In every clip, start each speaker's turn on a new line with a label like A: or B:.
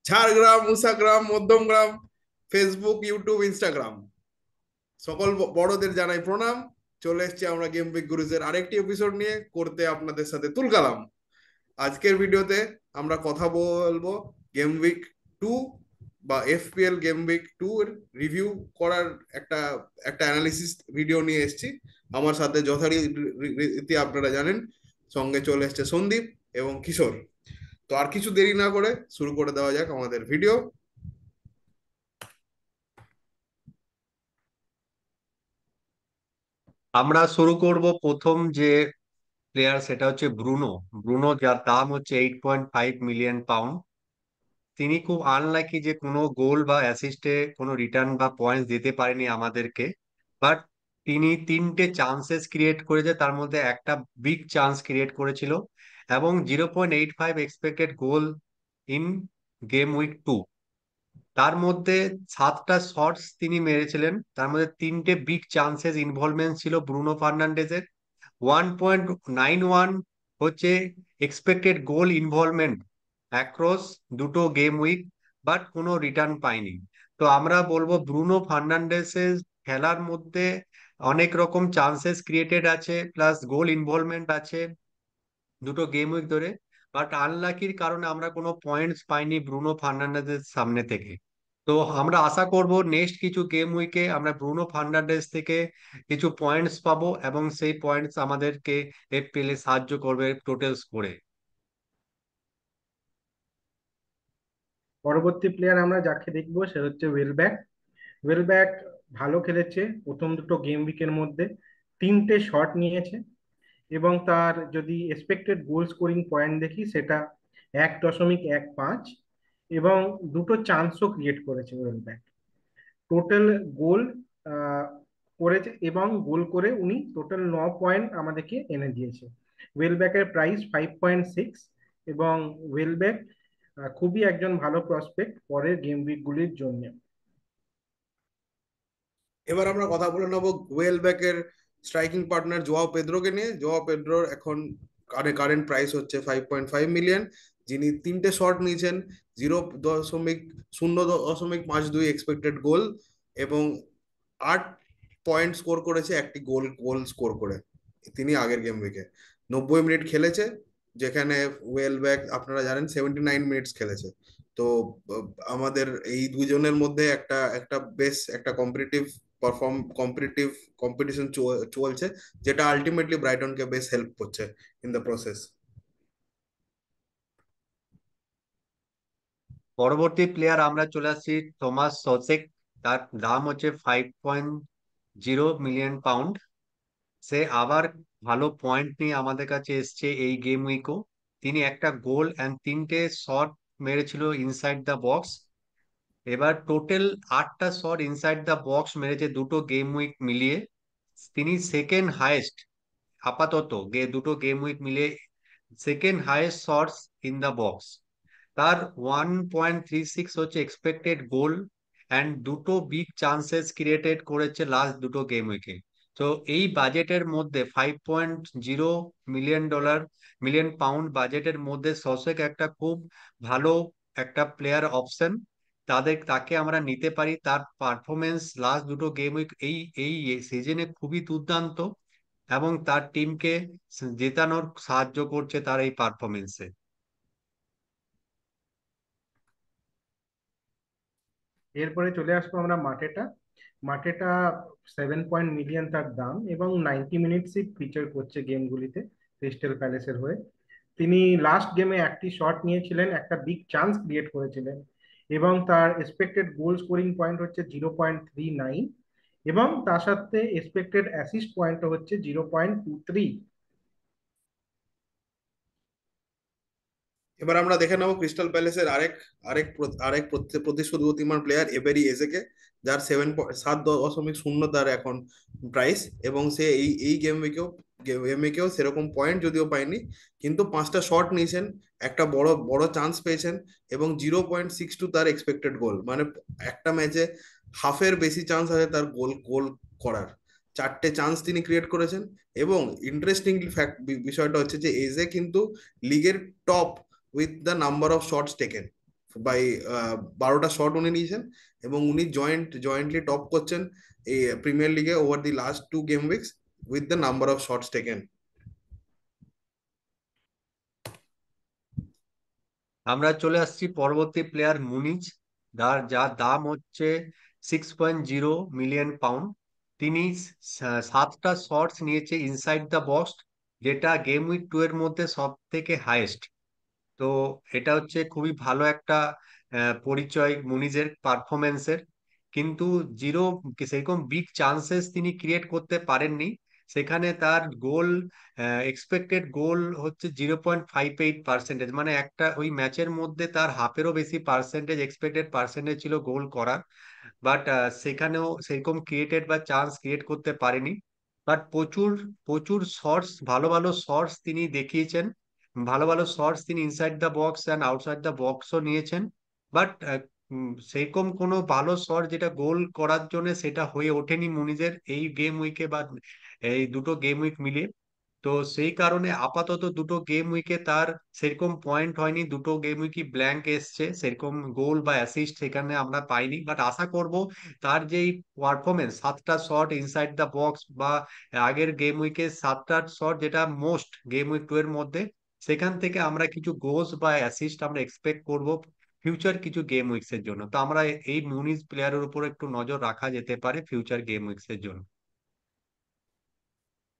A: Jhargram, Musagram, Madhyamgram, Facebook, YouTube, Instagram, সকল বড়দের জানাই প্রণাম। চলে এসেছি আমরা গেম উইক গুরুজের আরেকটি এপিসোড নিয়ে করতে আপনাদের সাথে তুলকালাম। আজকের ভিডিওতে আমরা কথা বলবো গেম উইক 2 বা এফপিএল গেম উইক 2 এর রিভিউ করার একটা একটা অ্যানালিসিস ভিডিও নিয়ে এসেছি। আমার সাথে যথারীতি আপনারা জানেন সঙ্গে চলে এসেছে সন্দীপ এবং কিশোর। তো আর কিছু দেরি না করে শুরু করে দেওয়া যাক আমাদের ভিডিও।
B: আমরা শুরু করব প্রথম যে প্লেয়ার, সেটা হচ্ছে ব্রুনো। ব্রুনো, যার দাম হচ্ছে 8.5 মিলিয়ন পাউন্ড। তিনি খুব আনলাকি যে কোনো গোল বা অ্যাসিস্টে কোনো রিটার্ন বা পয়েন্টস দিতে পারেনি আমাদেরকে। বাট তিনি তিনটে চান্সেস ক্রিয়েট করেছে, তার মধ্যে একটা বিগ চান্স ক্রিয়েট করেছিল, এবং 0.85 expected goal in game week 2। তার মধ্যে 7টা শটস তিনি মেরেছিলেন, তার মধ্যে তিনটে বিগ চান্সেস ইনভলভমেন্ট ছিল ব্রুনো ফার্নান্ডেজের। 1.91 হচ্ছে এক্সপেক্টেড গোল ইনভলভমেন্ট অ্যাক্রস দুটো গেম উইক, বাট কোনো রিটার্ন পাইনি। তো আমরা বলবো ব্রুনো ফার্নান্ডেসের খেলার মধ্যে অনেক রকম চান্সেস ক্রিয়েটেড আছে, প্লাস গোল ইনভলভমেন্ট আছে দুটো গেম উইক ধরে। বাট আনলাকির কারণে আমরা কোনো পয়েন্টস পাইনি ব্রুনো ফার্নান্ডেজের সামনে থেকে। তো আমরা আশা করব নেক্সট কিছু গেম উইকে আমরা ব্রুনো ফার্নান্ডেজ থেকে কিছু পয়েন্টস পাবো, এবং সেই পয়েন্টস আমাদেরকে এফপিএল এ সাহায্য করবে টোটালস করে।
C: পরবর্তী প্লেয়ার আমরা যাকে দেখবো সে হচ্ছে ওয়েলব্যাক। ওয়েলব্যাক ভালো খেলেছে প্রথম দুটো গেম উইকের মধ্যে, তিনটে শট নিয়েছে এবং তার যদি এক্সপেক্টেড গোল স্কোরিং পয়েন্ট দেখি সেটা 1.15, এবং দুটো চান্সও ক্রিয়েট করেছে ওয়েলব্যাক। টোটাল গোল করেছে এবং গোল করে উনি টোটাল 9 পয়েন্ট আমাদেরকে এনে দিয়েছে। ওয়েলব্যাকের প্রাইস 5.6, এবং ওয়েলব্যাক খুবই একজন ভালো প্রসপেক্ট পরের গেম উইকগুলির জন্য।
A: এবার আমরা কথা বলে নেবো ওয়েলব্যাকের স্ট্রাইকিং পার্টনার জোয়াও পেদ্রোকে নিয়ে। জোয়াও পেদ্রোর এখন কারেন্ট প্রাইস হচ্ছে 5.5 মিলিয়ন, যিনি তিনটে শট নিয়েছেন, 0.02 এক্সপেক্টেড গোল এবং 8 পয়েন্ট স্কোর করেছে, একটি গোল গোল স্কোর করে। তিনি আগের গেম উইকে 90 মিনিট খেলেছে, যেখানে ওয়েলব্যাক আপনারা জানেন 79 মিনিটস খেলেছে। তো আহ, আমাদের এই দুজনের মধ্যে একটা একটা বেশ একটা কম্পিটিটিভ কম্পিটিশন চলছে, যেটা আলটিমেটলি ব্রাইটনকে বেশ হেল্প করছে ইন দ্য প্রসেস।
B: পরবর্তী প্লেয়ার আমরা চলে আসছি থমাস সোসেক। তার দাম হচ্ছে 5.0 মিলিয়ন পাউন্ড। সে আবার ভালো পয়েন্ট নিয়ে আমাদের কাছে এসছে এই গেম উইকও। তিনি একটা গোল অ্যান্ড তিনটে শট মেরেছিল ইনসাইড দ্য বক্স। এবার টোটাল 8টা শট ইনসাইড দ্য বক্স মেরেছে দুটো গেম উইক মিলিয়ে। তিনি সেকেন্ড হাইয়েস্ট, আপাতত দুটো গেম উইক মিলিয়ে second highest shots in the box. তার 1.36 হচ্ছে এক্সপেক্টেড গোল, অ্যান্ড দুটো বিগ চান্সেস ক্রিয়েটেড করেছে লাস্ট দুটো গেম উইকে। তো এই বাজেটের মধ্যে $5.0 মিলিয়ন বাজেটের মধ্যে সসেক একটা খুব ভালো একটা প্লেয়ার অপশন। তাকে আমরা নিতে পারি। তার পারফরমেন্স লাস্ট দুটো গেম উইক এই এই সিজনে খুবই দুর্দান্ত, এবং তার টিমকে জেতানোর সাহায্য করছে তার এই পারফরমেন্সে।
C: এরপরে চলে আসবো আমরা মাটেটা। মাটেটা 7 মিলিয়ন তার দাম, এবং 90 মিনিটসই ফিচার করছে গেমগুলিতে ক্রিস্টাল প্যালেসের হয়ে। তিনি লাস্ট গেমে একটি শট নিয়েছিলেন, একটা বিগ চান্স ক্রিয়েট করেছিলেন, এবং তার এক্সপেক্টেড গোল স্কোরিং পয়েন্ট হচ্ছে 0.39, এবং তার সাথে এক্সপেক্টেড অ্যাসিস্ট পয়েন্ট হচ্ছে 0.23।
A: এবার আমরা দেখে নেবো ক্রিস্টাল প্যালেসের আরেক প্রতিশ্রুতিমান প্লেয়ার এবেরি এজেকে, যার 7.0 তার এখন প্রাইস, এবং সে এই এই গেম উইকেও সেরকম পয়েন্ট যদিও পায়নি, কিন্তু 5টা শট নিয়েছেন, একটা বড় বড় চান্স পেয়েছেন, এবং 0.62 তার এক্সপেক্টেড গোল, মানে একটা ম্যাচে হাফের বেশি চান্স আছে তার গোল গোল করার। 4টে চান্স তিনি ক্রিয়েট করেছেন, এবং ইন্টারেস্টিং বিষয়টা হচ্ছে যে এজে কিন্তু লিগের top with the number of shots taken. By 12টা শট উনি নিয়েছেন, এবং উনি জয়েন্টলি টপ করছেন এই প্রিমিয়ার লিগে over the last 2 game weeks with the number of shots taken.
B: আমরা চলে আসছি পরবর্তী প্লেয়ার মুনিজ, যার দাম হচ্ছে 6.0 মিলিয়ন পাউন্ড। তিনি 7টা শটস নিয়েছে ইনসাইড দ্য বক্স, যেটা গেম উইক 2 এর মধ্যে সব থেকে হাইয়েস্ট। তো এটা হচ্ছে খুবই ভালো একটা পরিচয় মুনিজের পারফরমেন্সের। কিন্তু জিরো সেরকম বিগ চান্সেস তিনি ক্রিয়েট করতে পারেননি। সেখানে তার গোল, এক্সপেক্টেড গোল হচ্ছে 0.58%, মানে একটা ওই ম্যাচের মধ্যে তার হাফেরও বেশি পার্সেন্টেজ, এক্সপেক্টেড পার্সেন্টেজ ছিল গোল করার। বাট সেখানেও সেরকম ক্রিয়েটেড বা চান্স ক্রিয়েট করতে পারেনি। বাট প্রচুর প্রচুর শর্টস, ভালো ভালো শর্টস তিনি দেখিয়েছেন। ভালো ভালো শর্টস তিনি inside the box and outside the বক্সও নিয়েছেন। বাট সেরকম কোনো ভালো শট যেটা গোল করার জন্য সেটা হয়ে ওঠেনি মুনিজের এই গেম উইকে, বা এই দুটো গেম উইক মিলিয়ে। তো সেই কারণে আপাতত দুটো গেম উইকে তার সেরকম পয়েন্ট হয়নি, দুটো গেম উইকই ব্ল্যাঙ্ক এসছে, সেরকম গোল বা অ্যাসিস্ট সেখানে আমরা পাইনি। বাট আশা করব তার যেই পারফরমেন্স, 7টা শট ইনসাইড দ্য বক্স, বা আগের গেম উইকে 7টা শট যেটা মোস্ট গেম উইক 2 এর মধ্যে, সেখান থেকে আমরা কিছু গোলস বা অ্যাসিস্ট আমরা এক্সপেক্ট করব ফিউচার কিছু গেম উইকস এর জন্য। তো আমরা এই মুনিজ প্লেয়ারের উপর একটু নজর রাখা যেতে পারে ফিউচার গেম উইকস এর জন্য।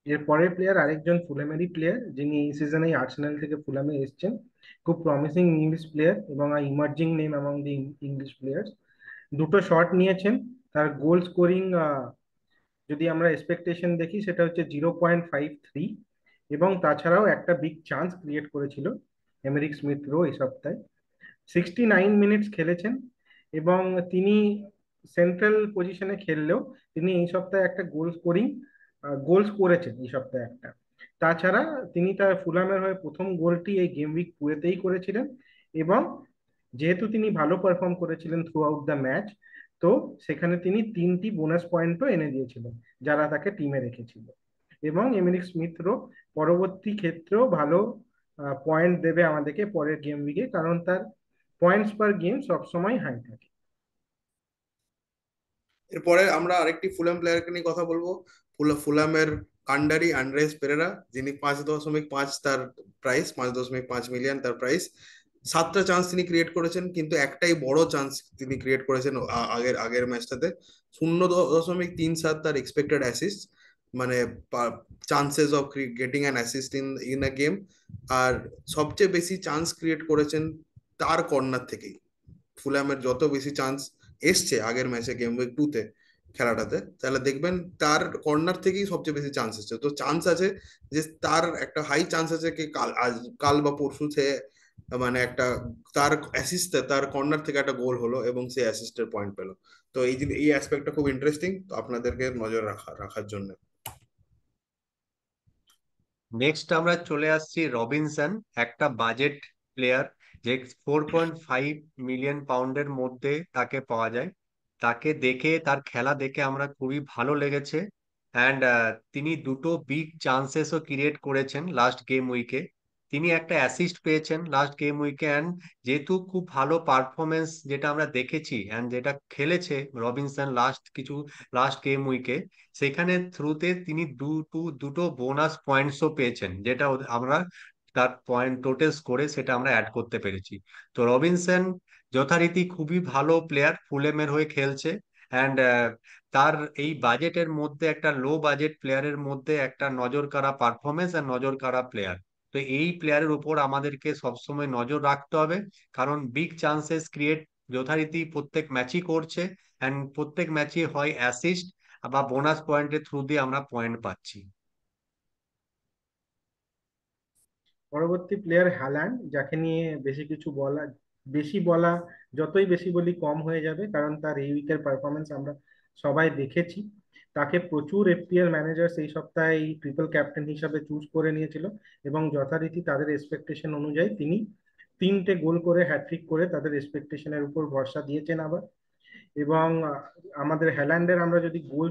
C: এর পরের প্লেয়ার আরেকজন ফুলামেরই প্লেয়ার, যিনি এই সিজনে আর্সেনাল থেকে ফুলামে এসেছেন। খুব প্রমিসিং ইংলিশ প্লেয়ার এবং emerging name among the English players. দুটো শট নিয়েছেন। তার গোল স্কোরিং যদি আমরা এক্সপেকটেশন দেখি সেটা হচ্ছে 0.53, এবং তাছাড়াও একটা বিগ চান্স ক্রিয়েট করেছিল এমেরিক স্মিথ রো এই সপ্তাহে। 69 মিনিটস খেলেছেন, এবং তিনি সেন্ট্রাল পজিশনে খেললেও তিনি এই সপ্তাহে একটা গোলস করেছেন এই সপ্তাহে একটা। তাছাড়া তিনি তার ফুলামের হয়ে প্রথম গোলটি এই গেম উইক 2-তেই করেছিলেন, এবং যেহেতু তিনি ভালো পারফর্ম করেছিলেন থ্রু আউট দ্য ম্যাচ, তো সেখানে তিনি 3টি বোনাস পয়েন্টও এনে দিয়েছিলেন যারা তাকে টিমে রেখেছিল। এবং এমিলিক স্মিথরও পরবর্তী ক্ষেত্রেও ভালো পয়েন্ট দেবে আমাদেরকে পরের গেম উইকে, কারণ তার পয়েন্টস পার গেম সবসময় হাই থাকে।
A: এরপরে আমরা আরেকটি ফুলাম প্লেয়ারকে নিয়ে কথা বলবো। ফুলামের কান্ডারি আন্দ্রেস পেরেরা, যিনি 5.5 তার প্রাইস, 5.5 মিলিয়ন তার প্রাইস। 7টা চান্স তিনি ক্রিয়েট করেছেন, কিন্তু একটাই বড় চান্স তিনি ক্রিয়েট করেছেন আগের আগের ম্যাচটাতে। 0.37 তার এক্সপেক্টেড অ্যাসিস্ট, মানে chances of getting an assist in in a game. আর সবচেয়ে বেশি চান্স ক্রিয়েট করেছেন তার কর্নার থেকেই। ফুলামের যত বেশি চান্স এসছে আগের ম্যাচে গেম উইক 2-তে খেলাটাতে, তাহলে দেখবেন তার কর্নার থেকেই সবচেয়ে বেশি চান্স এসছে। তো চান্স আছে যে তার একটা হাই চান্স আছে কি কাল বা পরশু সে মানে একটা তার অ্যাসিস্টে তার কর্নার থেকে একটা গোল হলো এবং সে অ্যাসিস্টের পয়েন্ট পেলো। তো এই অ্যাসপেক্টটা খুব ইন্টারেস্টিং, তো আপনাদেরকে নজর রাখার জন্য।
B: নেক্সট আমরা চলে আসছি রবিনসন, একটা বাজেট প্লেয়ার, যে 4.5 মিলিয়ন পাউন্ডের মধ্যে তাকে পাওয়া যায়। তাকে দেখে, তার খেলা দেখে আমরা খুবই ভালো লেগেছে। অ্যান্ড তিনি দুটো বিগ চান্সেসও ক্রিয়েট করেছেন লাস্ট গেম উইকে। তিনি একটা অ্যাসিস্ট পেয়েছেন লাস্ট গেম উইকে। অ্যান্ড যেহেতু খুব ভালো পারফরমেন্স যেটা আমরা দেখেছি অ্যান্ড যেটা খেলেছে রবিনসন লাস্ট গেম উইকে, সেখানে থ্রুতে তিনি দুটো বোনাস পয়েন্টসও পেয়েছেন, যেটা আমরা তার পয়েন্ট টোটাল করে সেটা আমরা অ্যাড করতে পেরেছি। তো রবিনসন যথারীতি খুবই ভালো প্লেয়ার, ফুলেমের হয়ে খেলছে। অ্যান্ড তার এই বাজেটের মধ্যে, একটা লো বাজেট প্লেয়ারের মধ্যে একটা নজর কাড়া পারফরমেন্স আর নজর কাড়া প্লেয়ার। তো এই প্লেয়ারের উপর আমাদেরকে সবসময় নজর রাখতে হবে, কারণ বিগ চান্সেস ক্রিয়েট যথারীতি প্রত্যেক ম্যাচই করছে। অ্যান্ড প্রত্যেক ম্যাচই হয় অ্যাসিস্ট বা বোনাস পয়েন্টের থ্রু দিয়ে আমরা পয়েন্ট পাচ্ছি।
C: পরবর্তী প্লেয়ার হ্যালান্ড, যাকে নিয়ে বেশি বলা যতই বেশি বলি কম হয়ে যাবে, কারণ তার এই উইকের পারফরমেন্স আমরা সবাই দেখেছি। তাকে প্রচুর এফপিএল ম্যানেজার এই সপ্তাহে এই ট্রিপল ক্যাপ্টেন হিসাবে চুজ করে নিয়েছিল, এবং যথারীতি তাদের এক্সপেকটেশন অনুযায়ী তিনি 3টে গোল করে হ্যাট্রিক করে তাদের এক্সপেকটেশনের উপর ভরসা দিয়েছেন আবার। এবং আমাদের হ্যালান্ডের আমরা যদি গোল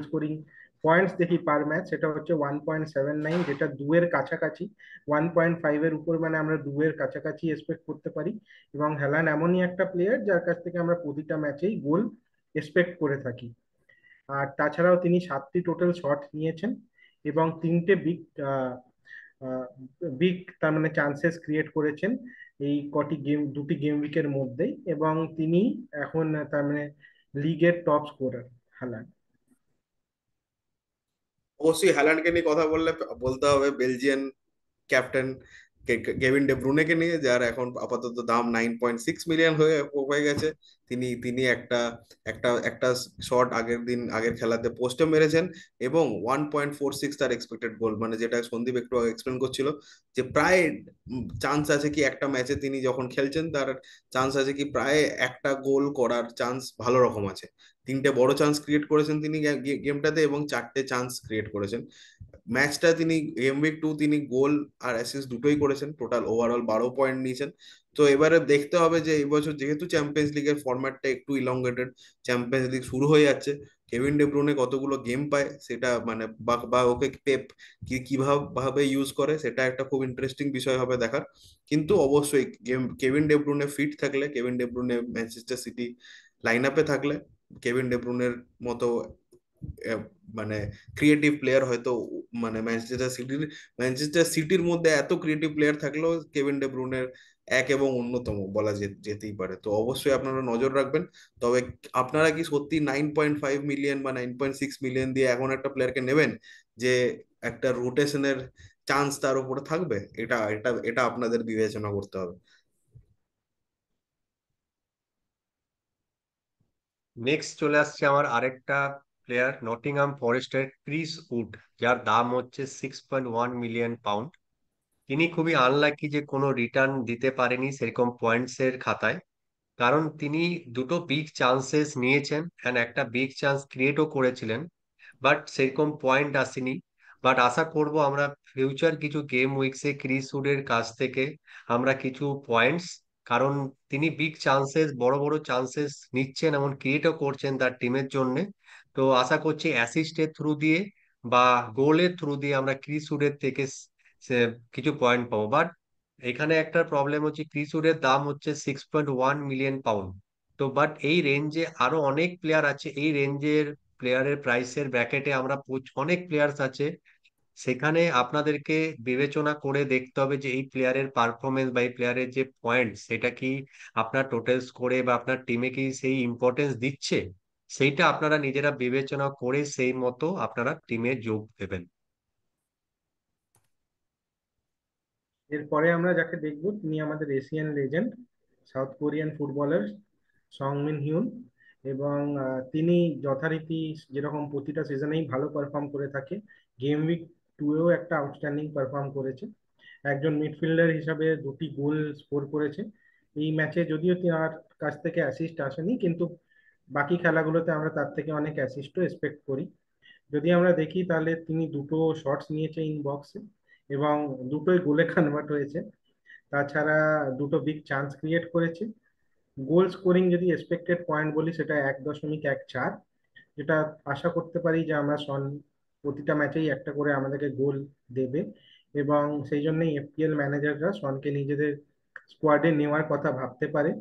C: স্কোরিং পয়েন্টস দেখি পার ম্যাচ, সেটা হচ্ছে 1.79, যেটা দুয়ের কাছাকাছি। 1.5-এর উপর মানে আমরা দুয়ের কাছাকাছি এক্সপেক্ট করতে পারি। এবং হ্যালান্ড এমনই একটা প্লেয়ার যার কাছ থেকে আমরা প্রতিটা ম্যাচেই গোল এক্সপেক্ট করে থাকি। আর তাছাড়াও তিনি 7টি টোটাল শট নিয়েছেন এবং 3টে বিগ তার মানে চান্সেস ক্রিয়েট করেছেন এই কটি গেম, দুটি গেম উইকের মধ্যেই। এবং তিনি এখন তার মানে লিগের টপ স্কোরার হালান্ড।
A: অবশ্যই হ্যালান্ডকে নিয়ে কথা বললে বলতে হবে বেলজিয়ান ক্যাপ্টেন কেভিন ডে ব্রুনেকে নিয়ে, যার এখন আপাতত দাম 9.6 মিলিয়ন হয়ে হয়ে গেছে। তিনি তিনি একটা একটা একটা শট আগের খেলাতে পোস্টে মেরেছেন, এবং 1.46 তার এক্সপেক্টেড গোল, মানে যেটা সন্দীপ একটু এক্সপ্লেন করছিল, যে প্রায় চান্স আছে কি একটা ম্যাচে তিনি যখন খেলছেন তার চান্স আছে কি প্রায় একটা গোল করার চান্স ভালো রকম আছে। 3টে বড় চান্স ক্রিয়েট করেছেন তিনি গেমটাতে, এবং 4টে চান্স ক্রিয়েট করেছেন ম্যাচটা। তিনি গেম উইক 2 তিনি গোল আর অ্যাসিস্ট দুটোই করেছেন, টোটাল ওভারঅল 12 পয়েন্ট নিয়েছেন। তো এবারে দেখতে হবে যে এই বছর যেহেতু চ্যাম্পিয়ন্স লিগের ফরম্যাটটা একটু ইলংগেটেড, চ্যাম্পিয়ন্স লিগ শুরু হয়ে যাচ্ছে, কেভিন ডে ব্রুনে কতগুলো গেম পায় সেটা মানে বা ওকে পেপ কিভাবে ভাবে ইউজ করে, সেটা একটা খুব ইন্টারেস্টিং বিষয় হবে দেখার। কিন্তু অবশ্যই কেভিন ডে ব্রুনে ফিট থাকলে, Kevin De Brunei Manchester city line আপে থাকলে, কেভিন ডে ব্রুনের মতো আহ, মানে ক্রিয়েটিভ প্লেয়ার হয়তো, মানে ম্যানচেস্টার সিটির মধ্যে এত ক্রিয়েটিভ প্লেয়ার থাকলেও কেভিন ডে ব্রুনের এক এবং অন্যতম বলা যেতেই পারে। তো অবশ্যই আপনারা নজর রাখবেন। তবে আপনারা কি সত্যি 9.5 মিলিয়ন বা 9.6 মিলিয়ন দিয়ে এখন একটা প্লেয়ারকে নেবেন যে একটা রোটেশনের চান্স তার উপরে থাকবে? এটা এটা এটা আপনাদের বিবেচনা করতে হবে।
B: নেক্সট চলে আসছে আমার আরেকটা প্লেয়ার, নটিংহাম ফরেস্টের ক্রিস উড, যার দাম হচ্ছে 6.1 মিলিয়ন পাউন্ড। তিনি খুবই আনলাকি যে কোনো রিটার্ন দিতে পারেনি সেরকম পয়েন্টস এর খাতায়, কারণ তিনি দুটো বিগ চান্সেস নিয়েছেন এন্ড একটা বিগ চান্স ক্রিয়েটও করেছিলেন, বাট সেরকম পয়েন্ট আসেনি। বাট আশা করব আমরা ফিউচার কিছু গেম উইকসে ক্রিস উডের কাছ থেকে আমরা কিছু পয়েন্টস, কারণ তিনি বিগ চান্সেস, বড় বড় চান্সেস নিচ্ছেন এমন ক্রিয়েটও করছেন তার টিমের জন্য। তো আশা করছি অ্যাসিস্টের থ্রু দিয়ে বা গোলের থ্রু দিয়ে আমরা ক্রিস উডের থেকে কিছু পয়েন্ট পাবো। বাট এখানে একটা প্রবলেম হচ্ছে ক্রিস উডের দাম হচ্ছে 6.1 মিলিয়ন পাউন্ড। তো বাট এই রেঞ্জে আরো অনেক প্লেয়ার আছে, এই রেঞ্জের প্লেয়ারের প্রাইসের ব্র্যাকেটে আমরা অনেক প্লেয়ার্স আছে, সেখানে আপনাদেরকে বিবেচনা করে দেখতে হবে যে এই প্লেয়ারের পারফরমেন্স বা এই প্লেয়ারের যে পয়েন্ট সেটা কি আপনার টোটাল স্কোরে বা আপনার টিমে কি সেই ইম্পর্টেন্স দিচ্ছে, সেইটা আপনারা নিজেরা বিবেচনা করে সেই মতো আপনারা টিমে যোগ দেবেন।
C: এরপরে আমরা যাকে দেখব তিনি আমাদের Asian legend, south Korean footballer Son Min Heung. এবং তিনি যথারীতি যেরকম প্রতিটা সিজনেই ভালো পারফর্ম করে থাকে, গেম উইক 2-এও একটা আউটস্ট্যান্ডিং পারফর্ম করেছে। একজন মিডফিল্ডার হিসাবে 2টি গোল স্কোর করেছে এই ম্যাচে। যদিও তার কাছ থেকে অ্যাসিস্ট আসেনি, কিন্তু বাকি খেলাগুলোতে আমরা তার থেকে অনেক অ্যাসিস্টও এক্সপেক্ট করি। যদি আমরা দেখি তাহলে তিনি দুটো শটস নিয়েছে ইন বক্সে এবং দুটোই গোলে কনভার্ট হয়েছে। তাছাড়া দুটো বিগ চান্স ক্রিয়েট করেছে। গোল স্কোরিং যদি এক্সপেক্টেড পয়েন্ট বলি সেটা 1.14, যেটা আশা করতে পারি যে আমরা সন প্রতিটা ম্যাচেই একটা করে আমাদেরকে গোল দেবে। এবং সেই জন্যই এফপিএল ম্যানেজাররা সনকে নিজেদের স্কোয়াডে নেওয়ার কথা ভাবতে পারে।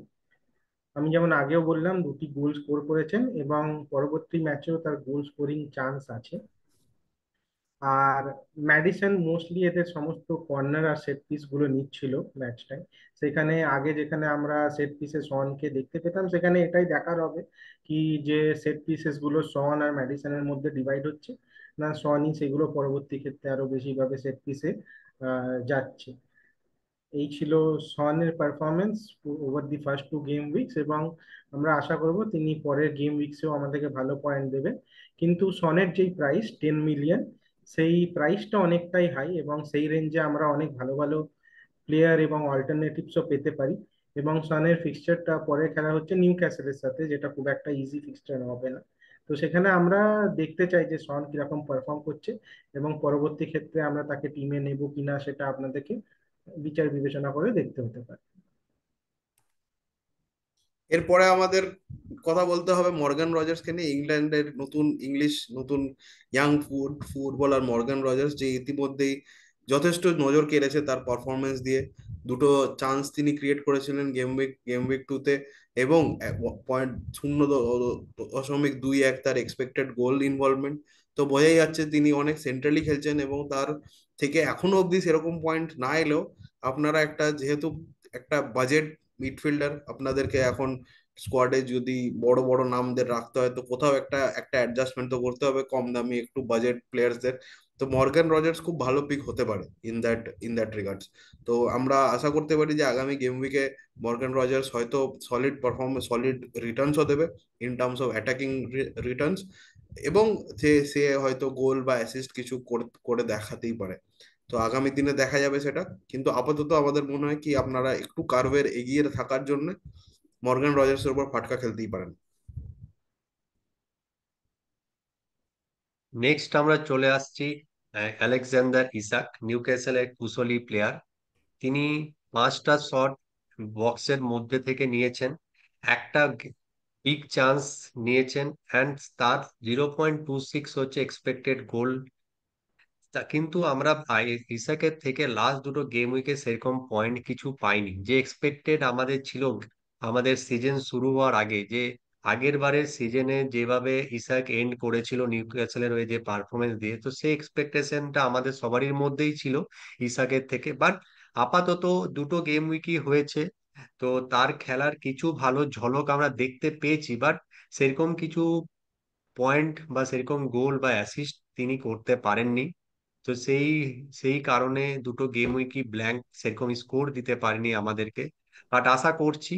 C: আমি যেমন আগেও বললাম 2টি গোল স্কোর করেছেন এবং পরবর্তী ম্যাচেও তার গোল স্কোরিং চান্স আছে। আর ম্যাডিসন মোস্টলি এদের সমস্ত কর্নার আর সেট পিস গুলো নিচ্ছিল ম্যাচটায়। সেখানে আগে যেখানে আমরা সেট পিসে সনকে দেখতে পেতাম, সেখানে এটাই দেখার হবে কি যে সেট পিসেস গুলো সন আর ম্যাডিসনের মধ্যে ডিভাইড হচ্ছে, না সনই সেগুলো পরবর্তী ক্ষেত্রে আরো বেশি ভাবে সেট পিসে যাচ্ছে। এই ছিল সনের performance over the first 2 game weeks. এবং আমরা আশা করব তিনি পরের গেম উইকসেও আমাদেরকে ভালো পয়েন্ট দেবেন। কিন্তু সনের যেই প্রাইস 10 মিলিয়ন, সেই প্রাইসটা অনেকটাই হাই এবং সেই রেঞ্জে আমরা অনেক ভালো ভালো প্লেয়ার এবং অল্টারনেটিভসও পেতে পারি। এবং সনের ফিক্সচারটা পরে খেলা হচ্ছে নিউ ক্যাসেলের সাথে, যেটা খুব একটা ইজি ফিক্সচার হবে না। তো সেখানে আমরা দেখতে চাই যে সন কিরকম পারফর্ম করছে এবং পরবর্তী ক্ষেত্রে আমরা তাকে টিমে নেব কিনা সেটা আপনাদেরকে বিচার বিবেচনা করে দেখতে হতে পারে।
A: এরপরে আমাদের কথা বলতে হবে মর্গান রজার্সকে নিয়ে, ইংল্যান্ডের নতুন ইয়াং ফুটবলার মর্গান রজার্স, যে ইতিমধ্যেই যথেষ্ট নজর কেড়েছে তার পারফরমেন্স দিয়ে। দুটো চান্স তিনি ক্রিয়েট করেছিলেন গেম উইক 2-তে, এবং 0.21 তার এক্সপেক্টেড গোল ইনভলভমেন্ট। তো বোঝাই যাচ্ছে তিনি অনেক সেন্ট্রালি খেলছেন, এবং তার থেকে এখনো অবধি সেরকম পয়েন্ট না এলেও আপনারা যেহেতু একটা বাজেট মিডফিল্ডার, আপনাদেরকে এখন স্কোয়াডে যদি বড় বড় নামদের রাখতে হয়, তো কোথাও একটা একটা অ্যাডজাস্টমেন্ট তো করতে হবে কম দামি একটু বাজেট প্লেয়ার্সদের। তো মর্গান রজার্স খুব ভালো পিক হতে পারে ইন দ্যাট রিগার্ডস। তো আমরা আশা করতে পারি যে আগামী গেম উইকে মর্গান রজার্স হয়তো সলিড রিটার্নসও দেবে in terms of attacking Returns, এবং সে হয়তো গোল বা অ্যাসিস্ট কিছু করে দেখাতেই পারে। তো আগামী দিনে দেখা যাবে সেটা। কিন্তু আপাতত আমাদের মনে হয় কি আপনারা একটু কার্ভের এগিয়ে থাকার জন্য মর্গান রজার্সের উপর ফাটকা খেলতেই পারেন।
B: নেক্সট আমরা চলে আসছি আলেকজান্ডার ইসাক, নিউক্যাসলের কুশলী প্লেয়ার। তিনি 5টা শট বক্সের মধ্যে থেকে নিয়েছেন, একটা বিগ চান্স নিয়েছেন, অ্যান্ড তার 0.26 হচ্ছে এক্সপেক্টেড গোল। কিন্তু আমরা ইসাকের থেকে লাস্ট দুটো গেম উইকে সেরকম পয়েন্ট কিছু পাইনি যে এক্সপেক্টেড আমাদের ছিল। আমাদের সিজন শুরু হওয়ার আগে যে আগের বারের সিজনে যেভাবে ইসাক এন্ড করেছিল নিউক্যাসলের হয়ে যে পারফরমেন্স দিয়ে, তো সেই এক্সপেকটেশনটা আমাদের সবারই মধ্যেই ছিল ইসাকের থেকে। বাট আপাতত দুটো গেম উইকই হয়েছে, তো তার খেলার কিছু ভালো ঝলক আমরা দেখতে পেয়েছি, বাট সেরকম কিছু পয়েন্ট বা সেরকম গোল বা অ্যাসিস্ট তিনি করতে পারেননি। তো সেই সেই কারণে দুটো গেম উইকই ব্ল্যাঙ্ক, সেরকম স্কোর দিতে পারেনি আমাদেরকে। বাট আশা করছি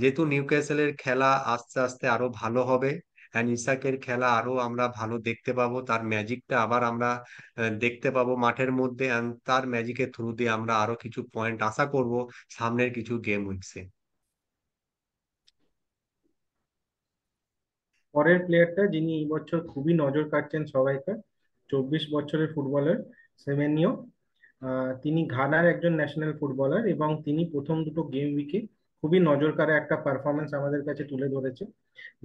B: যেহেতু নিউক্যাসলের খেলা আস্তে আস্তে আরো ভালো হবে, অ্যান্ড ইসাকের খেলা আরো আমরা ভালো দেখতে পাবো, তার ম্যাজিকটা আবার আমরা দেখতে পাবো মাঠের মধ্যে, অ্যান্ড তার ম্যাজিকের থ্রু দিয়ে আমরা আরো কিছু পয়েন্ট আশা করব সামনের কিছু গেম উইকসে।
C: পরের প্লেয়ারটা যিনি এই বছর খুবই নজর কাটছেন সবাইকার, 24 বছরের ফুটবলার সেমেনিও। তিনি ঘানার একজন ন্যাশনাল ফুটবলার এবং তিনি প্রথম দুটো গেম উইকে খুবই নজর কাড়া একটা পারফরমেন্স আমাদের কাছে তুলে ধরেছে,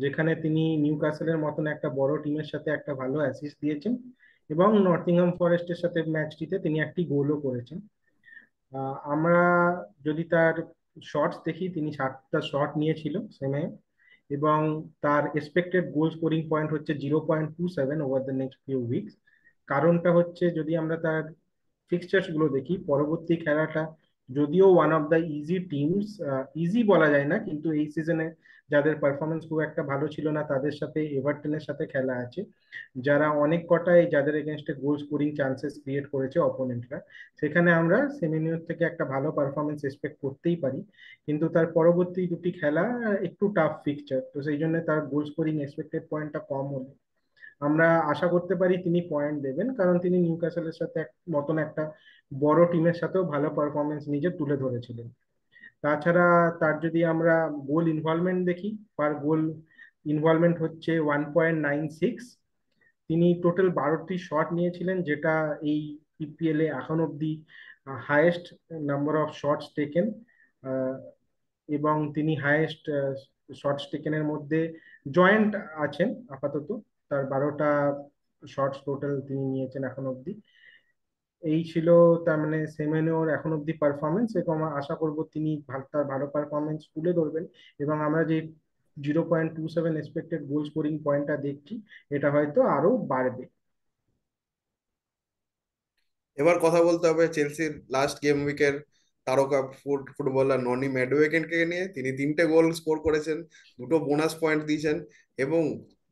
C: যেখানে তিনি নিউক্যাসলের মতন একটা বড় টিমের সাথে একটা ভালো অ্যাসিস্ট দিয়েছেন এবং নটিংহাম ফরেস্টের সাথে ম্যাচটিতে তিনি একটি গোলও করেছেন। আমরা যদি তার শটস দেখি, তিনি 7টা শট নিয়েছিল সেমে, এবং তার এক্সপেক্টেড গোল স্কোরিং পয়েন্ট হচ্ছে 0.27 over the next few weeks. কারণটা হচ্ছে যদি আমরা তার ফিক্সচার্স গুলো দেখি, পরবর্তী খেলাটা যদিও one of the easy teams, easy বলা যায় না, কিন্তু এই সিজনে যাদের পারফরমেন্স খুব একটা ভালো ছিল না তাদের সাথে এভারটনের সাথে খেলা আছে, যারা অনেক কটাই যাদের এগেনস্টে গোল স্কোরিং চান্সেস ক্রিয়েট করেছে অপোনেন্টরা। সেখানে আমরা সেমিনিওর থেকে একটা ভালো পারফরমেন্স এক্সপেক্ট করতেই পারি, কিন্তু তার পরবর্তী দুটি খেলা একটু টাফ ফিকচার, তো সেই জন্য তার গোল স্কোরিং এক্সপেক্টেড পয়েন্টটা কম হলে আমরা আশা করতে পারি তিনি পয়েন্ট দেবেন, কারণ তিনি নিউক্যাসলের সাথে মতন একটা বড় টিমের সাথেও ভালো পারফরমেন্স নিজে তুলে ধরেছিলেন। তাছাড়া তার যদি আমরা গোল ইনভলভমেন্ট দেখি, পার গোল ইনভলভমেন্ট হচ্ছে 1.96। তিনি টোটাল 12টি শট নিয়েছিলেন, যেটা এই ইপিএল এ এখন অব্দি highest number of shots taken, এবং তিনি হাইয়েস্ট শটস টেকেনের মধ্যে জয়েন্ট আছেন আপাতত। তার 12টা শটস টোটাল তিনি নিয়েছেন এখন অব্দি। এই ছিল তার মানে সেমেনোর এখন অব্দি পারফরমেন্স, এবং আমরা আশা করব তিনি তার ভালো পারফরমেন্স তুলে ধরবেন, এবং আমরা যে 0.27 এক্সপেক্টেড গোল স্কোরিং পয়েন্টটা দেখছি এটা হয়তো আরো বাড়বে।
A: এবার কথা বলতে হবে চেলসির লাস্ট গেম উইকের তারকা ফুটবলার ননি ম্যাডওয়েকেনকে নিয়ে। তিনি 3টে গোল স্কোর করেছেন, দুটো বোনাস পয়েন্ট দিয়েছেন, এবং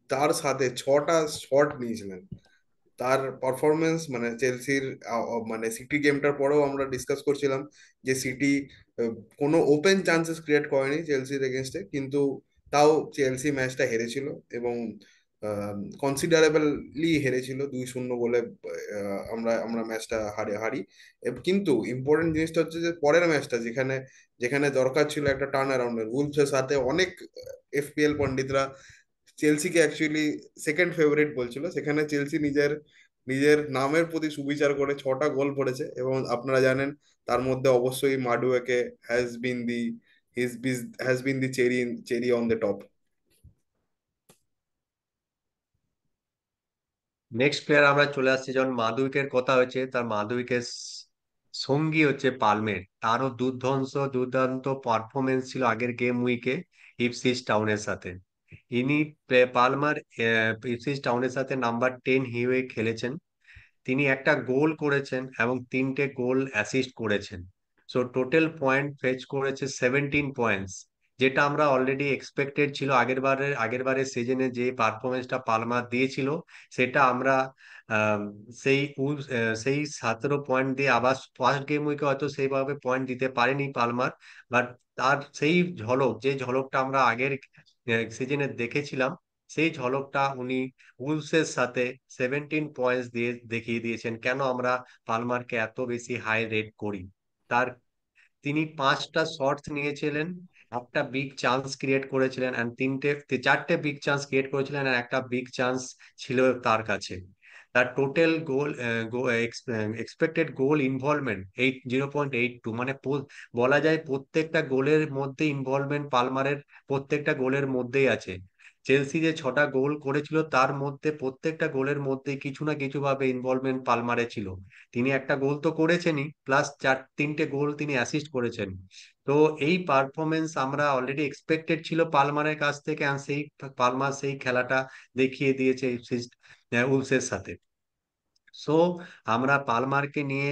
A: তার সাথে 6টা শট নিয়েছিলেন। তার পারফরমেন্স মানে চেলসির মানে সিটি গেমটার পরেও আমরা ডিসকাস করছিলাম যে সিটি কোনো ওপেন চান্সেস ক্রিয়েট করেনি চেলসির এগেনস্টে, কিন্তু তাও চেলসি ম্যাচটা হেরেছিল, এবং কনসিডারেবলি হেরেছিল 2-0 বলে। আমরা আমরা ম্যাচটা হারি। কিন্তু ইম্পর্টেন্ট জিনিসটা হচ্ছে যে পরের ম্যাচটা যেখানে যেখানে দরকার ছিল একটা টার্ন অ্যারাউন্ডের, উলফের সাথে অনেক এফপিএল পণ্ডিতরা চেলসিকে অ্যাকচুয়ালি সেকেন্ড ফেভারিট বলছিল, সেখানে চেলসি নিজের নিজের নামের প্রতি সুবিচার করে 6টা গোল করেছে। এবং আপনারা জানেন তার মধ্যে অবশ্যই Madueke has been the has been the cherry on the top.
B: Next player আমরা চলে আসছি, যখন মাদুইকের কথা হয়েছে, তার মাদুইকের সঙ্গী হচ্ছে পালমের। তারও দুর্দান্ত পারফরমেন্স ছিল আগের গেম উইকে ইপসিচ টাউনের সাথে। ইনি পালমার ইপসিচ টাউনের সাথে নাম্বার 10 হিসেবে খেলেছেন। তিনি একটা গোল করেছেন এবং 3টে গোল অ্যাসিস্ট করেছেন। সো টোটাল পয়েন্ট ফেচ করেছে 17 পয়েন্টস, যেটা আমরা অলরেডি এক্সপেক্টেড ছিল। আগের বারের সিজনে যে পারফরমেন্সটা পালমার দিয়েছিল, সেটা আমরা আম, সেই 17 পয়েন্ট দিয়ে আবার ফার্স্ট গেম উইকে হয়তো সেইভাবে পয়েন্ট দিতে পারেনি পালমার, বাট তার সেই যে ঝলকটা আমরা আগের সিজনে দেখেছিলাম, সেই ঝলকটা উনি উলসের সাথে 17 পয়েন্টস দিয়ে দেখিয়ে দিয়েছেন কেন আমরা পালমারকে এত বেশি হাই রেট করি। তার তিনি 5টা শটস নিয়েছিলেন, একটা বিগ চান্স ক্রিয়েট করেছিলেন, এন্ড 4টে বিগ চান্স ক্রিয়েট করেছিলেন, আর একটা বিগ চান্স ছিল তার কাছে। তার টোটাল গোল এক্সপেক্টেড গোল ইনভলভমেন্ট 0.82, মানে বলা যায় প্রত্যেকটা গোলের মধ্যে ইনভলভমেন্ট পালমারের প্রত্যেকটা গোলের মধ্যেই আছে। চেলসি যে 6টা গোল করেছিল, তার মধ্যে প্রত্যেকটা গোলের মধ্যে কিছু না কিছু ভাবে ইনভলভমেন্ট পালমারে ছিল। তিনি একটা গোল তো করেছেনই, প্লাস 3টে গোল তিনি অ্যাসিস্ট করেছেন। তো এই পারফরমেন্স আমরা অলরেডি এক্সপেক্টেড ছিল পালমারের কাছ থেকে, আর সেই পালমার সেই খেলাটা দেখিয়ে দিয়েছে উলসের সাথে। সো আমরা পালমারকে নিয়ে,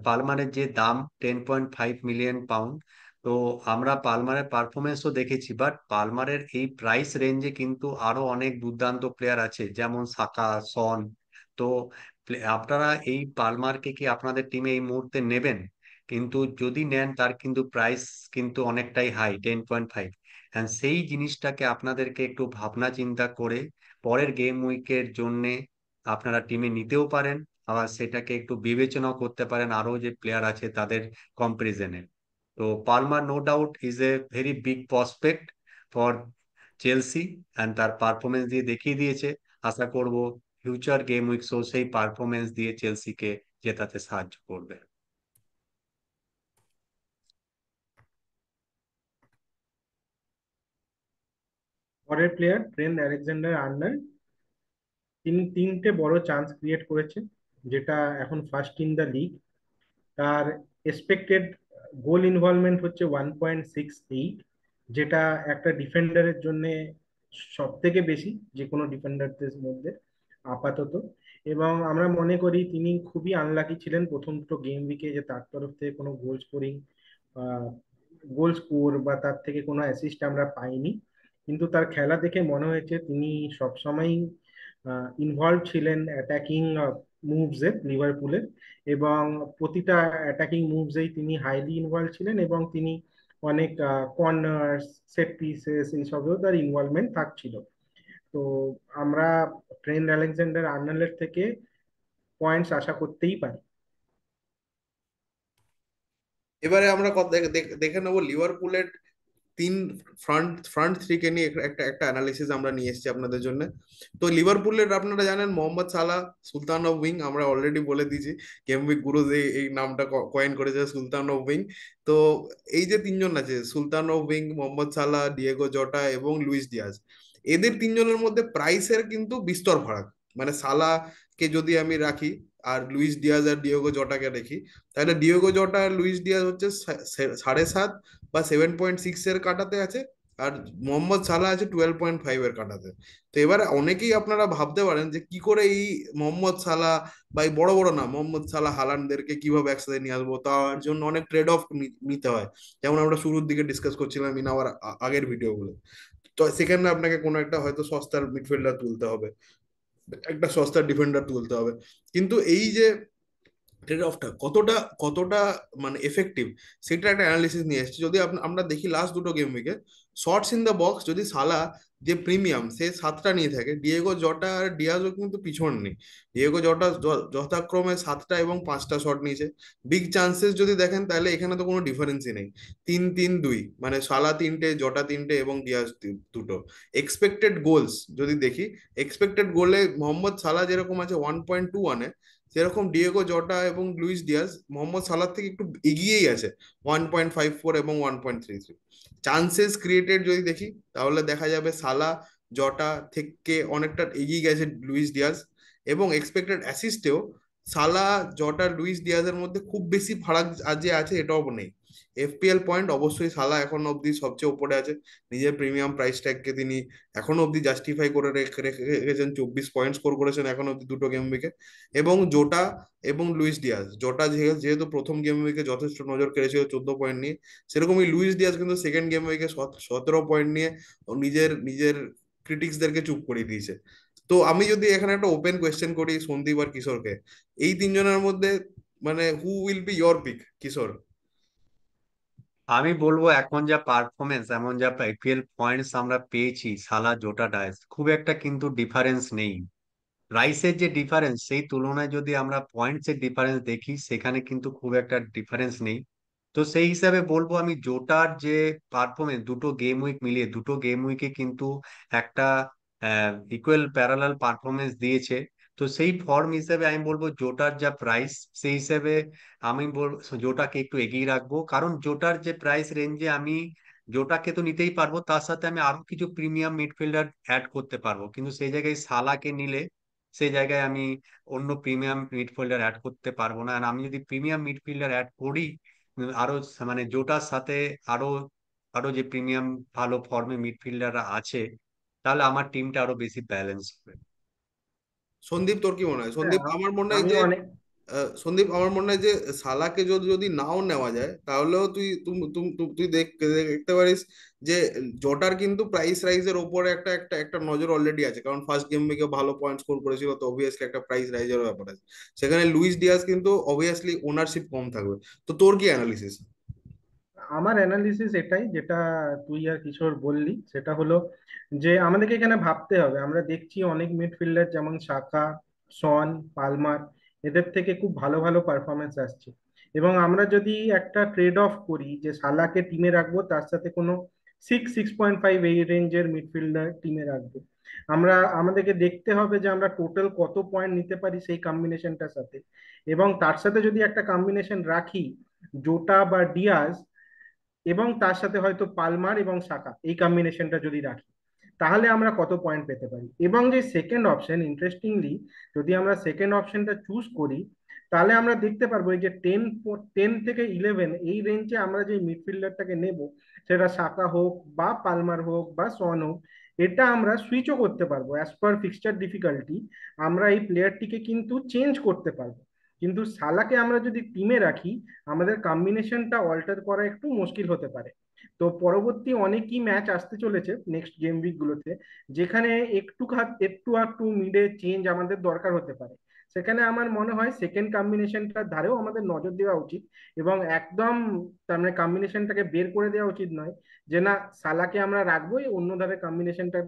B: পালমারের যে দাম 10.5 মিলিয়ন পাউন্ড, তো আমরা পালমারের পারফরমেন্সও দেখেছি, বাট পালমারের এই প্রাইস রেঞ্জে কিন্তু আরো অনেক দুর্দান্ত প্লেয়ার আছে, যেমন সাকা, সন। তো আপনারা এই পালমারকে কি আপনাদের টিমে এই মুহূর্তে নেবেন? কিন্তু যদি নেন, তার কিন্তু প্রাইস কিন্তু অনেকটাই হাই, 10.5। সেই জিনিসটাকে আপনাদেরকে একটু ভাবনা চিন্তা করে পরের গেম উইকের জন্য আপনারা টিমে নিতেও পারেন, আবার সেটাকে একটু বিবেচনাও করতে পারেন আরো যে প্লেয়ার আছে তাদের কম্পারিজনে। তো Palmer no doubt is a very big prospect for Chelsea, and তার পারফরমেন্স দিয়ে দেখিয়ে দিয়েছে। আশা করব ফিউচার গেম উইকসও সেই পারফরমেন্স দিয়ে চেলসিকে জেতাতে সাহায্য করবে।
C: পরের প্লেয়ার ট্রেন্ট আলেকজান্ডার আর্নল্ড। তিনি 3টে বড় চান্স ক্রিয়েট করেছেন, যেটা এখন ফার্স্ট ইন দ্য লিগ। তার এক্সপেক্টেড গোল ইনভলভমেন্ট হচ্ছে 1.68, যেটা একটা ডিফেন্ডারের জন্য সব থেকে বেশি যে কোনো ডিফেন্ডারদের মধ্যে আপাতত। এবং আমরা মনে করি তিনি খুবই আনলাকি ছিলেন প্রথম দুটো গেম উইকে, যে তার তরফ থেকে কোনো গোল স্কোর বা তার থেকে কোনো অ্যাসিস্ট আমরা পাইনি। কিন্তু তার খেলা দেখে মনে হয়েছে তিনি সবসময় ইনভলভ ছিলেন অ্যাটাকিং মুভসে লিভারপুলের, এবং প্রতিটা অ্যাটাকিং মুভসেই তিনি হাইলি ইনভলভ ছিলেন, এবং তিনি অনেক কর্নার্স, সেট পিসেস এইসবেও তার ইনভলভমেন্ট থাকছিল। তো আমরা ট্রেন্ট আলেকজান্ডার আর্নল্ডের থেকে পয়েন্টস আশা করতেই পারি।
A: এবারে আমরা দেখে নেবো লিভারপুলের তিন ফ্রন্ট থ্রিকে নিয়ে একটা একটা অ্যানালিসিস আমরা নিয়ে এসেছি আপনাদের জন্য। তো লিভারপুলের আপনারা জানেন মোহাম্মদ সালাহ সুলতান অফ উইং, আমরা অলরেডি বলে দিয়েছি গেম উইক গুরুজ এই নামটা কয়েন করেছে সুলতান অফ উইং। তো এই যে তিনজন আছে sultan of wing, Mohamed Salah, Diego Jota এবং লুইস ডিয়াজ, এদের তিনজনের মধ্যে প্রাইসের কিন্তু বিস্তর ফারাক। মানে সালাহকে যদি আমি রাখি আর লুইস ডিয়াজ আর ডিয়েগো জটাকে দেখি, তাহলে ডিয়েগো জটা আর লুইস ডিয়াজ হচ্ছে 7.5 বা 7.6 এর কাটাতে আছে, আর মোহাম্মদ সালাহ আছে 12.5 এর কাটাতে। তো এবারে অনেকেই আপনারা ভাবতে পারেন যে কি করে এই মোহাম্মদ সালাহ বা এই বড় বড় না মোহাম্মদ সালাহ হালান্ডদেরকে কিভাবে একসাথে নিয়ে আসবো, তার জন্য অনেক ট্রেড অফ নিতে হয়, যেমন আমরা শুরুর দিকে ডিসকাস করছিলাম ইন আওয়ার আগের ভিডিওগুলো। তো সেখানে আপনাকে কোনো একটা হয়তো সস্তার মিডফিল্ডার তুলতে হবে, একটা সস্তার ডিফেন্ডার তুলতে হবে। কিন্তু এই যে ট্রেড অফটা কতটা কতটা মানে এফেক্টিভ, সেটা একটা অ্যানালিসিস নিয়ে এসেছি। যদি আমরা দেখি লাস্ট দুটো গেম উইকে শর্টস ইন দ্য বক্স, যদি সালা যে প্রিমিয়াম সে 7টা নিয়ে থাকে, ডিয়েগো জটা আর ডিয়াজও কিন্তু পিছন নেই। ডিয়েগো জটা যথাক্রমে 7টা এবং 5টা শট নিয়েছে। বিগ চান্সেস যদি দেখেন তাহলে এখানে তো কোনো ডিফারেন্সই নেই, 3-3-2, মানে সালা 3টে, জটা 3টে এবং ডিয়াজ দুটো। এক্সপেক্টেড গোলস যদি দেখি, এক্সপেক্টেড গোলে মোহাম্মদ সালা যেরকম আছে 1.21-এ, সেরকম ডিয়েগো জটা এবং লুইস ডিয়াজ মোহাম্মদ সালাহ থেকে একটু এগিয়েই আছে, 1.54 এবং 1.33। চান্সেস ক্রিয়েটেড যদি দেখি তাহলে দেখা যাবে সালাহ জটা থেকে অনেকটা এগিয়ে গেছে লুইস ডিয়াজ, এবং এক্সপেক্টেড অ্যাসিস্টেও সালাহ জটা লুইস ডিয়াজের মধ্যে খুব বেশি ফারাক যে আছে এটাও নেই। এফপিএল পয়েন্ট অবশ্যই সালাহ এখন অব্দি সবচেয়ে উপরে আছে, নিজের প্রিমিয়াম প্রাইস ট্যাগকে তিনি এখনো অব্দি জাস্টিফাই করে রেখেছেন, 24 পয়েন্ট স্কোর করেছেন এখন অব্দি দুটো গেম উইকে। এবং জোটা এবং লুইস ডিয়াজ, জোটা যেহেতু প্রথম গেম উইকে যথেষ্ট নজর কেড়েছিল 14 পয়েন্ট নিয়ে, সেরকমই লুইস ডিয়াজ কিন্তু সেকেন্ড গেম উইকে 17 পয়েন্ট নিয়ে ও নিজের নিজের ক্রিটিক্সদেরকে চুপ করিয়ে দিয়েছে। তো আমি যদি এখানে একটা ওপেন কোয়েশ্চেন করি সন্দীপ আর কিশোরকে, এই তিনজনের মধ্যে মানে who will be your pick, Kishore?
B: আমি বলবো এখন যা পারফরমেন্স, এমন যা আইপিএল পয়েন্টস আমরা পেয়েছি, সালা জোটা ডায়েস খুব একটা কিন্তু ডিফারেন্স নেই। প্রাইসের যে ডিফারেন্স সেই তুলনায় যদি আমরা পয়েন্টস এর ডিফারেন্স দেখি, সেখানে কিন্তু খুব একটা ডিফারেন্স নেই। তো সেই হিসাবে বলবো আমি জোটার যে পারফরমেন্স, দুটো গেম উইক মিলিয়ে দুটো গেম উইকে কিন্তু একটা ইকুয়াল প্যারালাল পারফরমেন্স দিয়েছে। তো সেই ফর্ম হিসেবে আমি বলবো জোটার যা প্রাইস, সেই হিসেবে আমি বলবো জোটাকে একটু এগিয়ে রাখবো। কারণ জোটার যে প্রাইস রেঞ্জে আমি জোটাকে তো নিতেই পারবো, তার সাথে আমি আরো কিছু প্রিমিয়াম মিডফিল্ডার অ্যাড করতে পারবো, কিন্তু সেই জায়গায় সালাকে নিলে সেই জায়গায় আমি অন্য প্রিমিয়াম মিডফিল্ডার অ্যাড করতে পারবো না। আর আমি যদি প্রিমিয়াম মিডফিল্ডার অ্যাড করি, আরো মানে জোটার সাথে আরো আরো যে প্রিমিয়াম ভালো ফর্মে মিডফিল্ডাররা আছে, তাহলে আমার টিমটা আরো বেশি ব্যালেন্স হবে।
A: সন্দীপ তোর কি মনে হয়?
C: হ্যাঁ,
A: সন্দীপ আমার মনে হয়
C: আমি
A: যে
C: অনেক
A: সন্দীপ আমার মনে হয় যে সালাকে যদি যদি নাও নেওয়া যায় তাহলেও তুই তুই দেখতে পারিস যে জটার কিন্তু প্রাইস রাইজের ওপরে একটা একটা একটা নজর অলরেডি আছে, কারণ ফার্স্ট গেম থেকে ভালো পয়েন্ট স্কোর করেছিল, তো অবভিয়াসলি একটা প্রাইস রাইজের ব্যাপার আছে। সেখানে লুইস ডিয়াজ কিন্তু অবভিয়াসলি ওনারশিপ কম থাকবে। তো তোর কি অ্যানালিসিস?
C: আমার অ্যানালিসিস এটাই, যেটা তুই আর কিশোর বললি, সেটা হলো যে আমাদেরকে এখানে ভাবতে হবে। আমরা দেখছি অনেক মিডফিল্ডার যেমন সাকা, সন, পালমার, এদের থেকে খুব ভালো ভালো পারফরমেন্স আসছে। এবং আমরা যদি একটা ট্রেড অফ করি যে সালাকে টিমে রাখবো, তার সাথে কোনো 6.5 এই রেঞ্জের মিডফিল্ডার টিমে রাখবো, আমাদেরকে দেখতে হবে যে আমরা টোটাল কত পয়েন্ট নিতে পারি সেই কম্বিনেশনটার সাথে। এবং তার সাথে যদি একটা কম্বিনেশন রাখি জোটা বা ডিয়াজ, এবং তার সাথে হয়তো পালমার এবং সাকা, এই কম্বিনেশনটা যদি রাখি, তাহলে আমরা কত পয়েন্ট পেতে পারি। এবং যে সেকেন্ড অপশন, ইন্টারেস্টিংলি যদি আমরা সেকেন্ড অপশনটা চুজ করি, তাহলে আমরা দেখতে পারবো এই যে 10 থেকে 11 এই রেঞ্জে আমরা যে মিডফিল্ডারটাকে নেব, সেটা সাকা হোক বা পালমার হোক বা সন হোক, এটা আমরা সুইচও করতে পারবো অ্যাজ পার ফিক্সচার ডিফিকাল্টি। আমরা এই প্লেয়ারটিকে কিন্তু চেঞ্জ করতে পারবো। কিন্তু সালাকে আমরা যদি টিমে রাখি, আমাদের কম্বিনেশনটা অল্টার করা একটু মুশকিল হতে পারে। তো পরবর্তী অনেকই ম্যাচ আসতে চলেছে নেক্সট গেম উইক গুলোতে, যেখানে একটু একটু মিডে চেঞ্জ আমাদের দরকার হতে পারে। সেখানে আমার মনে হয় সেকেন্ড কম্বিনেশনটার ধারেও আমাদের নজর দেওয়া উচিত। এবং একদম তার মানে কম্বিনেশনটাকে বের করে দেওয়া উচিত নয় যে না, সালাকে আমরা রাখবোই, অন্য ধারে কম্বিনেশনটা,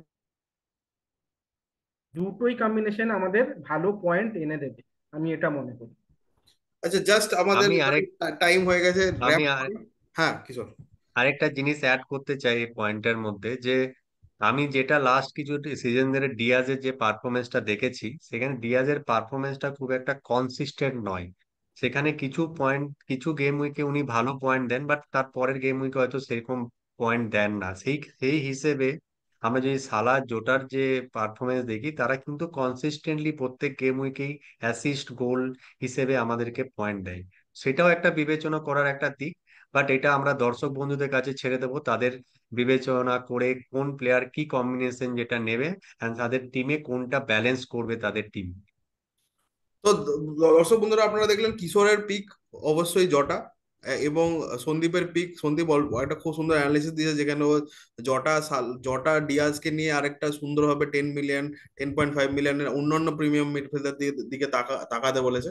C: দুটোই কম্বিনেশন আমাদের ভালো পয়েন্ট এনে দেবে, আমি এটা মনে করি।
A: আচ্ছা, জাস্ট আমাদের
B: আমি আরেক
A: টাইম হয়ে গেছে,
B: আমি
A: র্যাপ।
B: আর-
A: হ্যাঁ কিশোর।
B: আরেকটা জিনিস অ্যাড করতে চাই এই পয়েন্টের মধ্যে, যে আমি যেটা লাস্ট কিছু সিজন ধরে ডিয়াজের যে পারফরমেন্সটা দেখেছি, সেখানে ডিয়াজের পারফরমেন্সটা খুব একটা কনসিস্টেন্ট নয়। সেখানে কিছু পয়েন্ট কিছু গেম উইকে উনি ভালো পয়েন্ট দেন, বাট তার পরের গেম উইকে হয়তো সেরকম পয়েন্ট দেন না। সেই সেই হিসেবে আমরা যদি সালা জোটার যে পারফরমেন্স দেখি, তারা কিন্তু কনসিস্টেন্টলি প্রত্যেক গেম উইকেই অ্যাসিস্ট গোল হিসেবে আমাদেরকে পয়েন্ট দেয়। সেটাও একটা বিবেচনা করার একটা দিক। বাট এটা আমরা দর্শক বন্ধুদের কাছে ছেড়ে দেবো, তাদের বিবেচনা করে কোন প্লেয়ার কি কম্বিনেশন যেটা নেবে, and তাদের টিমে কোনটা ব্যালেন্স করবে তাদের টিম।
A: তো দর্শক বন্ধুরা, আপনারা দেখলেন কিশোরের পিক অবশ্যই জটা, এবং সন্দীপের পিক, সন্দীপ একটা খুব সুন্দর অ্যানালিসিস দিয়েছে, যেখানে ও জটা ডিয়াজকে নিয়ে আরেকটা সুন্দরভাবে 10 মিলিয়ন, 10.5 মিলিয়নের অন্যান্য প্রিমিয়াম মিডফিল্ডার দিকে তাকাতে বলেছে।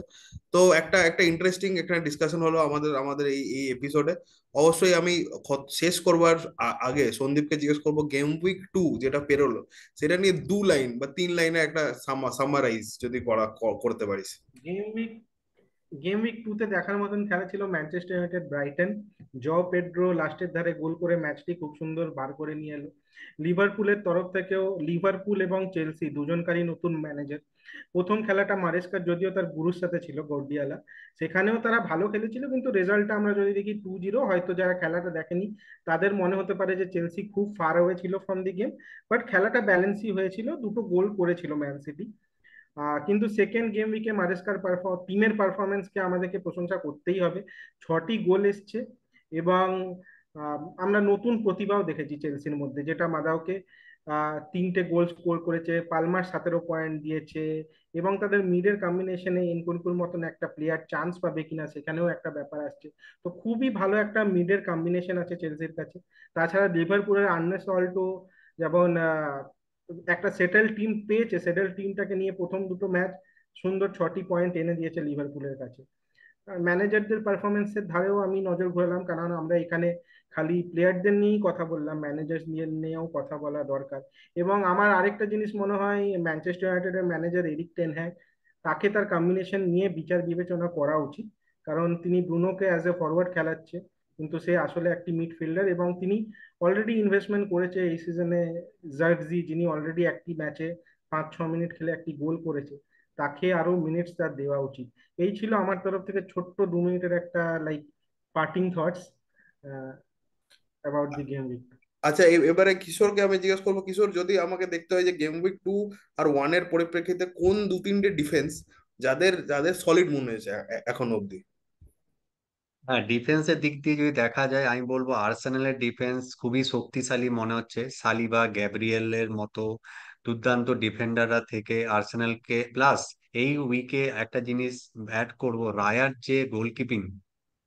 A: তো একটা একটা ইন্টারেস্টিং একটা ডিসকাশন হলো আমাদের আমাদের এই এই এপিসোডে। অবশ্যই আমি শেষ করবার আগে সন্দীপকে জিজ্ঞেস করবো, গেম উইক 2 যেটা পেরোলো, সেটা নিয়ে 2 লাইন বা 3 লাইনে একটা সামারাইজ যদি করতে পারিস।
C: গেম উইক গেম উইক 2 তে দেখার মতন খেলা ছিল ম্যানচেস্টার ইউনাইটেড ব্রাইটন। পেড্রো লাস্টের ধারে গোল করে ম্যাচটি খুব সুন্দর বার করে নিয়ে এলো। লিভারপুলের তরফ থেকেও লিভারপুল এবং চেলসি দুজনকারই নতুন ম্যানেজার, প্রথম খেলাটা মারেস্কার যদিও তার গুরুর সাথে ছিল গর্দিয়ালা, সেখানেও তারা ভালো খেলেছিল, কিন্তু রেজাল্টটা আমরা যদি দেখি 2-0, হয়তো যারা খেলাটা দেখেনি তাদের মনে হতে পারে যে চেলসি খুব ফার অ্যাওয়ে ছিল ফ্রম দি গেম। বাট খেলাটা ব্যালেন্সই হয়েছিল, দুটো গোল করেছিল ম্যান সিটি। কিন্তু সেকেন্ড গেম উইকে মারেস্কার টিমের পারফরমেন্সকে আমাদেরকে প্রশংসা করতেই হবে। 6টি গোল এসছে, এবং আমরা নতুন প্রতিভাও দেখেছি চেলসির মধ্যে, যেটা মাদাওকে 3টে গোল স্কোর করেছে, পালমার 17 পয়েন্ট দিয়েছে, এবং তাদের মিডের কম্বিনেশনে এনকুনকুর মতন একটা প্লেয়ার চান্স পাবে কিনা সেখানেও একটা ব্যাপার আসছে। তো খুবই ভালো একটা মিডের কম্বিনেশন আছে চেলসির কাছে। তাছাড়া লিভারপুলের আর্নে সল্টও যেমন একটা সেটেল টিম পেয়েছে, সেটেল টিমটাকে নিয়ে প্রথম দুটো ম্যাচ সুন্দর 6টি পয়েন্ট এনে দিয়েছে লিভারপুলের কাছে। ম্যানেজারদের পারফরমেন্সের ধারেও আমি নজর ঘোরালাম, কারণ আমরা এখানে খালি প্লেয়ারদের নিয়েই কথা বললাম, ম্যানেজার নিয়েও কথা বলা দরকার। এবং আমার আরেকটা জিনিস মনে হয়, ম্যানচেস্টার ইউনাইটেডের ম্যানেজার এরিক টেন হ্যাগ, তাকে তার কম্বিনেশন নিয়ে বিচার বিবেচনা করা উচিত। কারণ তিনি ব্রুনোকে অ্যাজ এ ফরওয়ার্ড খেলাচ্ছে, কিন্তু সে আসলে একটি মিডফিল্ডার, এবং তিনি অলরেডি ইনভেস্টমেন্ট করেছে এই সিজনে। জার্কজি, যিনি অলরেডি একটি ম্যাচে 5-6 মিনিট খেলে একটি গোল করেছে, তাকে আরো মিনিটস তার দেওয়া উচিত। এই ছিল আমার তরফ থেকে ছোট্ট 2 মিনিটের একটা like parting thoughts about the game week.
A: আচ্ছা, এবারে কিশোরকে আমি জিজ্ঞেস করবো, কিশোর যদি আমাকে দেখতে হয় যে গেম উইক 2 আর 1-এর পরিপ্রেক্ষিতে কোন 2-3টে ডিফেন্স যাদের যাদের সলিড মনে হয়েছে এখন অব্দি?
B: হ্যাঁ, ডিফেন্সের দিক দিয়ে যদি দেখা যায়, আমি বলবো আর্সেনালের ডিফেন্স খুবই শক্তিশালী মনে হচ্ছে। সালিবা, গ্যাব্রিয়েলের মতো দুর্দান্ত ডিফেন্ডাররা থেকে আর্সেনালকে, প্লাস এই উইকে একটা জিনিস অ্যাড করব, রায়ার যে গোলকিপিং,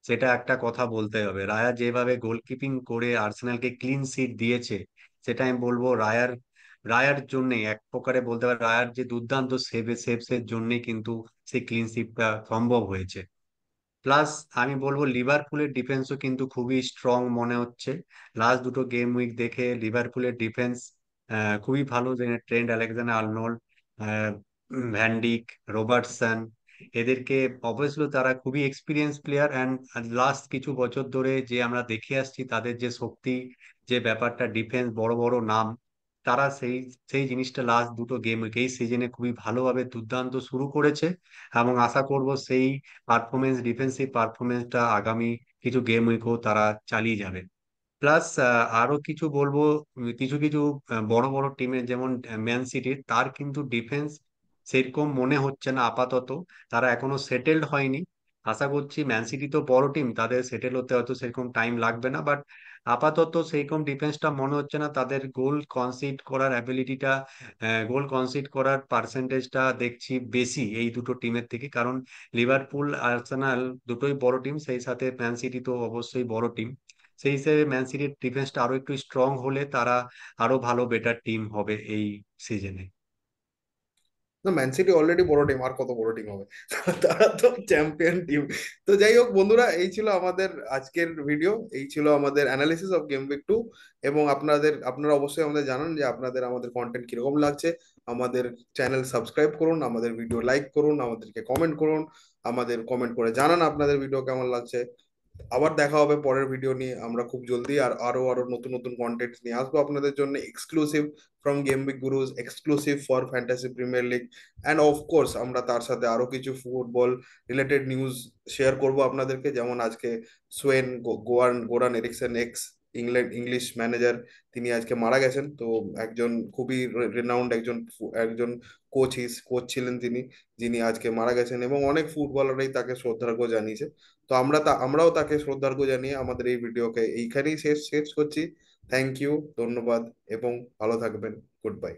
B: সেটা একটা কথা বলতে হবে। রায়া যেভাবে গোলকিপিং করে আর্সেনালকে ক্লিন শিট দিয়েছে, সেটা আমি বলবো রায়ার রায়ার জন্যই এক প্রকারে বলতে পারে, রায়ার যে দুর্দান্ত সেভস এর জন্যই কিন্তু সেই ক্লিন শিটটা সম্ভব হয়েছে। প্লাস আমি বলবো লিভারপুলের ডিফেন্সও কিন্তু খুবই স্ট্রং মনে হচ্ছে। লাস্ট দুটো গেম উইক দেখে লিভারপুলের ডিফেন্স খুবই ভালো। ট্রেন্ট আলেকজান্ডার আর্নল্ড, ভ্যান্ডিক, রবার্টসন, এদেরকে অবভিয়াসলি তারা খুবই এক্সপিরিয়েন্স প্লেয়ার, অ্যান্ড লাস্ট কিছু বছর ধরে যে আমরা দেখে আসছি তাদের যে শক্তি, যে ব্যাপারটা, ডিফেন্স বড় বড় নাম, তারা সেই সেই জিনিসটা লাস্ট দুটো গেম উইক এই সিজনে খুবই ভালোভাবে দুর্দান্ত শুরু করেছে। এবং আশা করব সেই পারফরমেন্স, ডিফেন্সিভ পারফরমেন্সটা আগামী কিছু গেম উইকও তারা চালিয়ে যাবে। প্লাস আরো কিছু বলবো, কিছু কিছু বড় বড় টিমের যেমন ম্যান সিটির, তার কিন্তু ডিফেন্স সেরকম মনে হচ্ছে না আপাতত। তারা এখনো সেটেলড হয়নি। আশা করছি, ম্যান সিটি তো বড় টিম, তাদের সেটেল হতে হয়তো সেরকম টাইম লাগবে না, বাট আপাতত সেইরকম ডিফেন্সটা মনে হচ্ছে না। তাদের গোল কনসিড করার অ্যাবিলিটিটা, গোল কনসিড করার পার্সেন্টেজটা দেখছি বেশি এই দুটো টিমের থেকে। কারণ লিভারপুল, আর্সেনাল দুটোই বড় টিম, সেই সাথে ম্যান সিটি তো অবশ্যই বড় টিম। সেই হিসেবে ম্যান সিটির ডিফেন্সটা আরো একটু স্ট্রং হলে তারা আরো ভালো, বেটার টিম হবে এই সিজনে।
A: না, ম্যান সিটি অলরেডি বড় টিম, আর কত বড় টিম হবে? তারা তো চ্যাম্পিয়ন টিম। তো যাই হোক বন্ধুরা, এই ছিল আমাদের আজকের ভিডিও, এই ছিল আমাদের অ্যানালিসিস অফ গেম উইক 2। এবং আপনারা অবশ্যই আমাদের জানান যে আপনাদের আমাদের কন্টেন্ট কিরকম লাগছে। আমাদের চ্যানেল সাবস্ক্রাইব করুন, আমাদের ভিডিও লাইক করুন, আমাদেরকে কমেন্ট করুন, আমাদের কমেন্ট করে জানান আপনাদের ভিডিও কেমন লাগছে। আবার দেখা হবে পরের ভিডিও নিয়ে। আমরা খুব জলদি আরো আরো নতুন নতুন কন্টেন্ট নিয়ে আসবো আপনাদের জন্য, exclusive from game week gurus, exclusive for fantasy premier league. And of course আমরা তার সাথে আরো কিছু ফুটবল রিলেটেড নিউজ শেয়ার করব আপনাদেরকে। যেমন আজকে সোয়েন গোরান এরিকসন, এক্স ইংলিশ ম্যানেজার, তিনি আজকে মারা গেছেন। তো একজন খুবই রেনাউন্ড একজন একজন কোচ ছিলেন তিনি, যিনি আজকে মারা গেছেন, এবং অনেক ফুটবলারই তাকে শ্রদ্ধার্ঘ্য জানিয়েছে। তো আমরাও তাকে শ্রদ্ধার্ঘ্য জানিয়ে আমাদের এই ভিডিওকে এইখানেই শেষ শেষ করছি। থ্যাংক ইউ, ধন্যবাদ, এবং ভালো থাকবেন। Good bye.